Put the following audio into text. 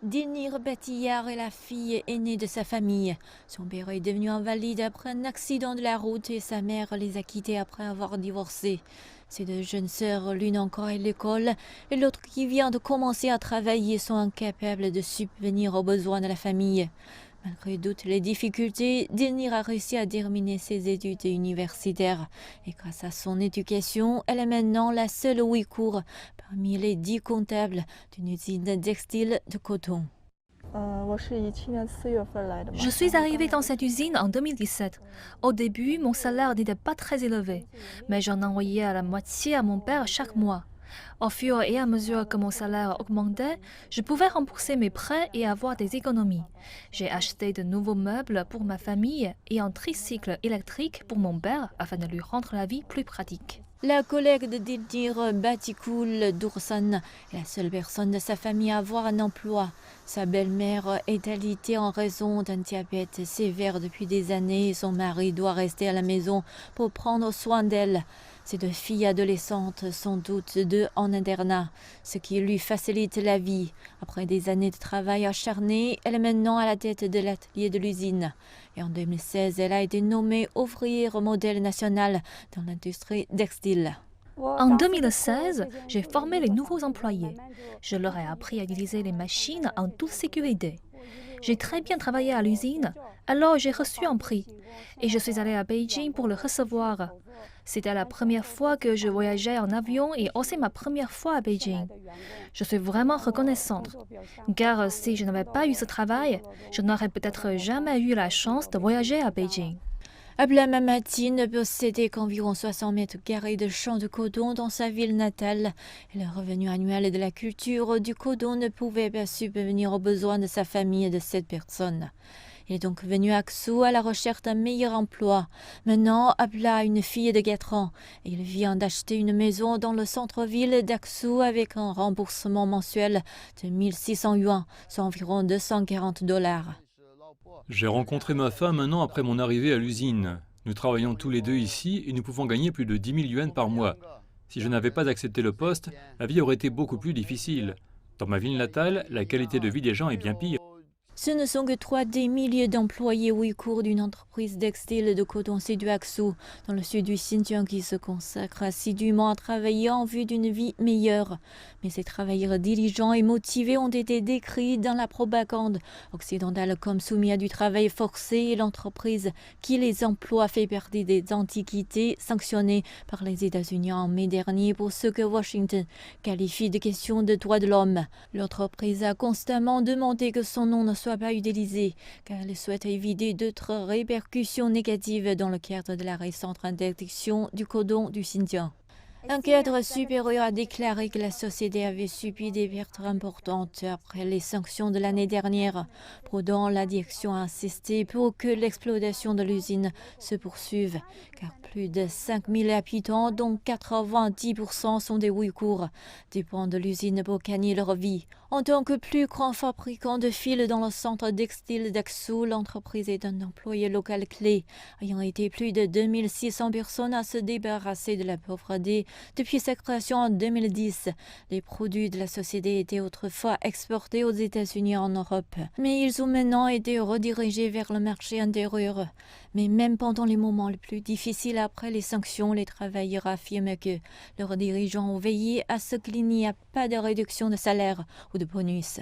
Dilnir Batillard est la fille aînée de sa famille. Son père est devenu invalide après un accident de la route et sa mère les a quittés après avoir divorcé. Ses deux jeunes sœurs, l'une encore à l'école et l'autre qui vient de commencer à travailler, sont incapables de subvenir aux besoins de la famille. Malgré toutes les difficultés, Dilnir a réussi à terminer ses études universitaires. Et grâce à son éducation, elle est maintenant la seule Ouïghour parmi les 10 comptables d'une usine textile de coton. Je suis arrivée dans cette usine en 2017. Au début, mon salaire n'était pas très élevé, mais j'en envoyais à la moitié à mon père chaque mois. Au fur et à mesure que mon salaire augmentait, je pouvais rembourser mes prêts et avoir des économies. J'ai acheté de nouveaux meubles pour ma famille et un tricycle électrique pour mon père afin de lui rendre la vie plus pratique. La collègue de Dilnir, Batikoul Doursan, est la seule personne de sa famille à avoir un emploi. Sa belle-mère est alitée en raison d'un diabète sévère depuis des années et son mari doit rester à la maison pour prendre soin d'elle. Ses deux filles adolescentes sont toutes deux en internat, ce qui lui facilite la vie. Après des années de travail acharné, elle est maintenant à la tête de l'atelier de l'usine. Et en 2016, elle a été nommée ouvrière modèle nationale dans l'industrie textile. En 2016, j'ai formé les nouveaux employés. Je leur ai appris à utiliser les machines en toute sécurité. J'ai très bien travaillé à l'usine, alors j'ai reçu un prix. Et je suis allée à Beijing pour le recevoir. C'était la première fois que je voyageais en avion et aussi ma première fois à Beijing. Je suis vraiment reconnaissante, car si je n'avais pas eu ce travail, je n'aurais peut-être jamais eu la chance de voyager à Beijing. Abla Mamati ne possédait qu'environ 60 mètres carrés de champs de coton dans sa ville natale. Et le revenu annuel de la culture du coton ne pouvait pas subvenir aux besoins de sa famille de 7 personnes. Il est donc venu à Aksu à la recherche d'un meilleur emploi. Maintenant, Abla a une fille de 4 ans et il vient d'acheter une maison dans le centre-ville d'Aksu avec un remboursement mensuel de 1600 yuan, soit environ $240. J'ai rencontré ma femme un an après mon arrivée à l'usine. Nous travaillons tous les deux ici et nous pouvons gagner plus de 10 000 yuan par mois. Si je n'avais pas accepté le poste, la vie aurait été beaucoup plus difficile. Dans ma ville natale, la qualité de vie des gens est bien pire. Ce ne sont que 3 des milliers d'employés ouïghours d'une entreprise textile de coton située à Aksu, dans le sud du Xinjiang, qui se consacrent assidûment à travailler en vue d'une vie meilleure. Mais ces travailleurs diligents et motivés ont été décrits dans la propagande occidentale comme soumis à du travail forcé, et l'entreprise qui les emploie fait partie des antiquités sanctionnées par les États-Unis en mai dernier pour ce que Washington qualifie de question de droits de l'homme. L'entreprise a constamment demandé que son nom ne soit pas utilisé, car elle souhaite éviter d'autres répercussions négatives dans le cadre de la récente interdiction du coton du Xinjiang. Un cadre supérieur a déclaré que la société avait subi des pertes importantes après les sanctions de l'année dernière. Pourtant, la direction a insisté pour que l'exploitation de l'usine se poursuive, car plus de 5000 habitants, dont 90% sont des Ouïghours, dépendent de l'usine pour gagner leur vie. En tant que plus grand fabricant de fils dans le centre textile d'Aksu, l'entreprise est un employé local clé, ayant été plus de 2600 personnes à se débarrasser de la pauvreté depuis sa création en 2010. Les produits de la société étaient autrefois exportés aux États-Unis et en Europe, mais ils ont maintenant été redirigés vers le marché intérieur. Mais même pendant les moments les plus difficiles après les sanctions, les travailleurs affirment que leurs dirigeants ont veillé à ce qu'il n'y ait pas de réduction de salaire ou de bonus.